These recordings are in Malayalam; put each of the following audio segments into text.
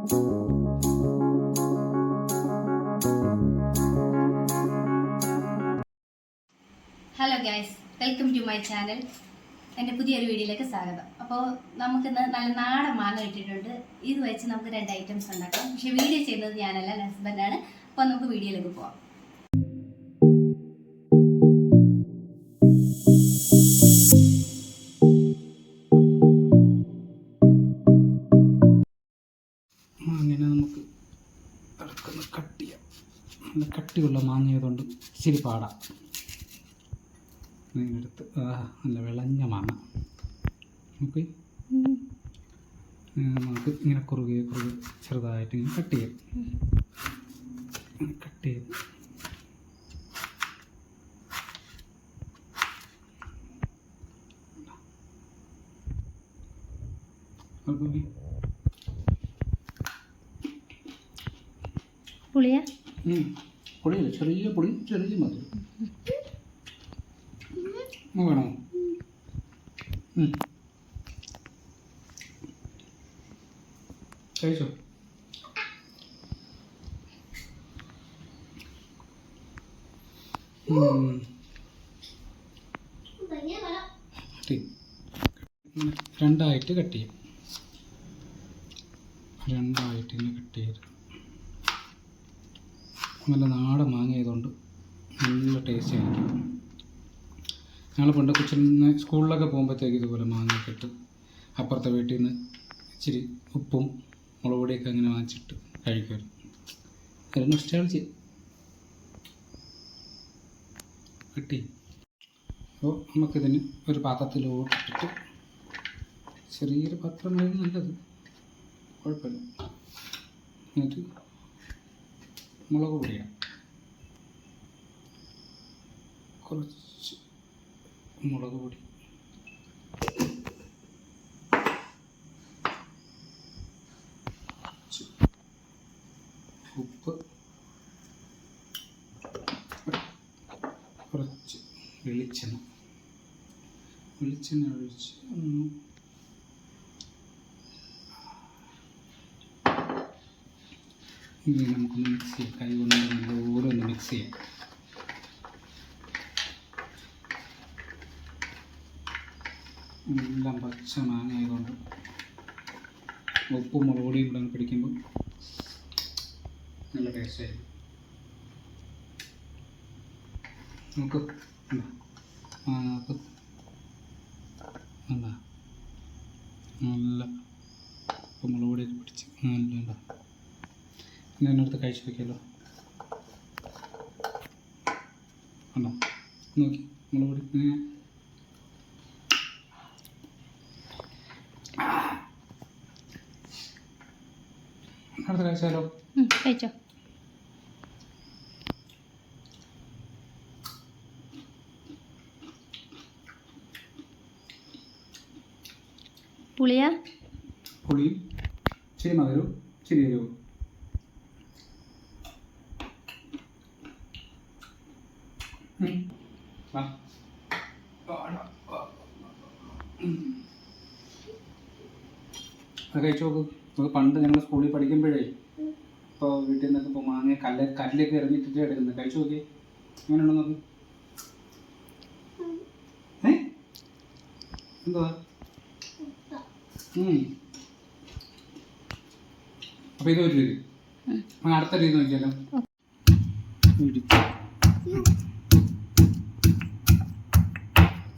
Hello guys, welcome to my channel. എൻ്റെ പുതിയൊരു വീഡിയോയിലേക്ക് സ്വാഗതം. അപ്പോൾ നമുക്കിന്ന് നല്ല നാടൻ മാങ്ങ ഇട്ടിട്ടുണ്ട്. ഇത് വെച്ച് നമുക്ക് 2 ഐറ്റംസ് ഉണ്ടാക്കാം. പക്ഷേ വീഡിയോ ചെയ്യുന്നത് ഞാനല്ല, എൻ്റെ ഹസ്ബൻഡാണ്. അപ്പോൾ നമുക്ക് വീഡിയോയിലേക്ക് പോവാം. അങ്ങനെ നമുക്ക് കട്ട് ചെയ്യാം. നല്ല കട്ടിയുള്ള മാങ്ങയതുകൊണ്ട് ഇച്ചിരി പാടാം. എടുത്ത് നല്ല വിളഞ്ഞ മാങ്ങ നമുക്ക് ഇങ്ങനെ കുറുകെ ചെറുതായിട്ട് ഇങ്ങനെ കട്ട് ചെയ്യും. കട്ട് ചെയ്ത് പുളിയാ പൊടിയില്ല, ചെറിയ പൊടി, ചെറിയ മതി. വേണോ? കഴിച്ചോ? രണ്ടായിട്ട് കട്ട് ചെയ്യും. രണ്ടായിട്ട് ഇങ്ങനെ കട്ട് ചെയ്ത് നല്ല നാടൻ മാങ്ങയതുകൊണ്ട് നല്ല ടേസ്റ്റ് ആയിരിക്കും. ഞങ്ങൾ പണ്ട് കൊച്ചിന് സ്കൂളിലൊക്കെ പോകുമ്പോഴത്തേക്ക് ഇതുപോലെ മാങ്ങയൊക്കെ ഇട്ട് അപ്പുറത്തെ വീട്ടിൽ നിന്ന് ഇച്ചിരി ഉപ്പും മുളക് പൊടിയൊക്കെ അങ്ങനെ വാങ്ങിച്ചിട്ട് കഴിക്കുമായിരുന്നു. ഒരു നൊസ്റ്റാൾജിയ കിട്ടി. അപ്പോൾ നമുക്കിതിന് ഒരു പാത്രത്തിലോട്ടിട്ട്, ചെറിയൊരു പാത്രമായിരുന്നു നല്ലത്, കുഴപ്പമില്ല. എന്നിട്ട് മുളക് പൊടിയാണ്, കുറച്ച് മുളക് പൊടി, ഉപ്പ്, കുറച്ച് വെളിച്ചെണ്ണ ഒഴിച്ച് ഇനി നമുക്കൊന്ന് മിക്സ് ചെയ്യാം. കൈ കൊണ്ട് നല്ലപോലെ ഒന്ന് മിക്സ് ചെയ്യാം. എല്ലാം പച്ച മാങ്ങ ആയതുകൊണ്ട് ഉപ്പും മുളക് പൊടിയും കൂടെ പിടിക്കുമ്പോൾ നല്ല ടേസ്റ്റായിരിക്കും. നമുക്ക് എന്താ നല്ല ഉപ്പും മുളക് പൊടിയൊക്കെ പിടിച്ച് നല്ല പിന്നെ എന്നെടുത്ത് കഴിച്ച് വയ്ക്കാമല്ലോ. ഉണ്ടോ? നോക്കി മുളക് പൊടി അടുത്ത് കഴിച്ചാലോ? കഴിച്ചോ. പുളിയാ? പുളിയും ഇച്ചിരി മധുരവും ഇച്ചിരി എരിവും. അത് കഴിച്ചു നോക്ക്. നമുക്ക് പണ്ട് ഞങ്ങൾ സ്കൂളിൽ പഠിക്കുമ്പോഴേ ഇപ്പോൾ വീട്ടിൽ നിന്നൊക്കെ ഇപ്പോൾ മാങ്ങ കല്ലിലേക്ക് എറിഞ്ഞിട്ടിട്ട് എടുക്കുന്നത്. കഴിച്ചു നോക്കി, അങ്ങനെയുണ്ടോ നോക്ക്. എന്തുവാ? അപ്പോൾ ഇത് ഒരു രീതി. അടുത്ത രീതി നോക്കിയാലോ.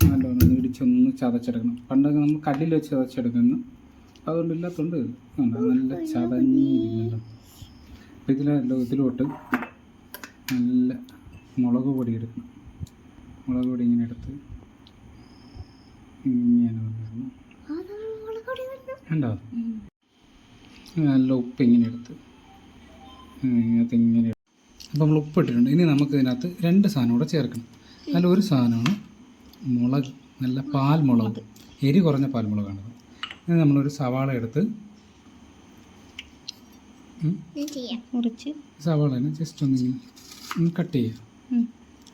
നല്ലോണം ഇടിച്ചൊന്ന് ചതച്ചെടുക്കണം. പണ്ടൊക്കെ നമ്മൾ കല്ലിൽ വെച്ച് ചതച്ചെടുക്കുന്നു, അതുകൊണ്ട് ഇല്ലാത്തതുകൊണ്ട് നല്ല ചതഞ്ഞിരിക്കുമല്ലോ. അപ്പോൾ ഇതിലോട്ട് നല്ല മുളക് പൊടി എടുക്കണം. മുളക് പൊടി ഇങ്ങനെ എടുത്ത് ഇങ്ങനെ വന്നിരുന്നു ഉണ്ടോ? നല്ല ഉപ്പ് ഇങ്ങനെ എടുത്ത് ഇങ്ങനെ. അപ്പോൾ നമ്മൾ ഉപ്പ് ഇട്ടിട്ടുണ്ട്. ഇനി നമുക്ക് ഇതിനകത്ത് 2 സാധനം കൂടെ ചേർക്കണം. അതിലൊരു സാധനമാണ് മുളക്, നല്ല പാൽമുളക്, എരി കുറഞ്ഞ പാൽമുളകാണത്. ഇനി നമ്മളൊരു സവാള എടുത്ത് സവാളനെ ജസ്റ്റ് ഒന്ന് കട്ട് ചെയ്യുക.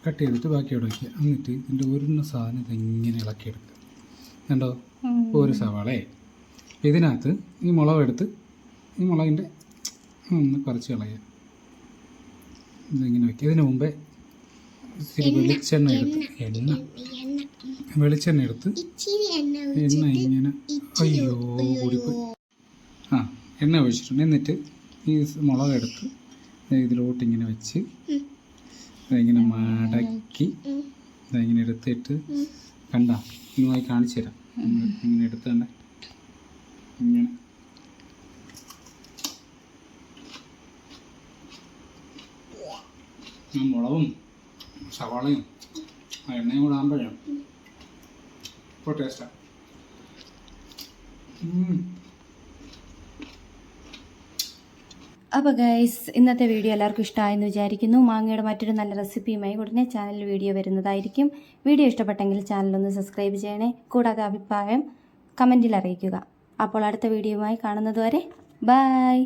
കട്ട് ചെയ്തിട്ട് ബാക്കി അവിടെ വയ്ക്കുക. എന്നിട്ട് ഇതിൻ്റെ ഒരു സാധനം ഇതിങ്ങനെ ഇളക്കിയെടുക്കുക. കണ്ടോ? ഒരു സവാളയെ ഇതിനകത്ത് ഈ മുളകെടുത്ത് ഈ മുളകിൻ്റെ ഒന്ന് കുറച്ച് കളയുക. ഇതിങ്ങനെ വയ്ക്കുക. ഇതിന് മുമ്പേ ഇച്ചിരി വെളിച്ചെണ്ണ എടുത്ത് എണ്ണ ഇങ്ങനെ അയ്യോ കൂടിപ്പോയി. എണ്ണ ഒഴിച്ചിട്ടുണ്ട്. എന്നിട്ട് ഈ മുളകെടുത്ത് ഇതിലോട്ട് ഇങ്ങനെ വെച്ച് ഇങ്ങനെ മടക്കി ഇങ്ങനെ എടുത്തിട്ട് കണ്ട ഇതുമായി കാണിച്ചു തരാം. ഇങ്ങനെ എടുത്തുകൊണ്ട് ഇങ്ങനെ മുളകും സവാളയും എണ്ണയും കൂടെ ആകുമ്പോഴേ ഇപ്പോൾ ടേസ്റ്റാണ്. അപ്പോൾ ഗൈസ്, ഇന്നത്തെ വീഡിയോ എല്ലാവർക്കും ഇഷ്ടമായെന്ന് വിചാരിക്കുന്നു. മാങ്ങയുടെ മറ്റൊരു നല്ല റെസിപ്പിയുമായി ഉടനെ ചാനലിൽ വീഡിയോ വരുന്നതായിരിക്കും. വീഡിയോ ഇഷ്ടപ്പെട്ടെങ്കിൽ ചാനലൊന്ന് സബ്സ്ക്രൈബ് ചെയ്യണേ. കൂടാതെ അഭിപ്രായം കമൻറ്റിൽ അറിയിക്കുക. അപ്പോൾ അടുത്ത വീഡിയോയുമായി കാണുന്നതുവരെ ബൈ.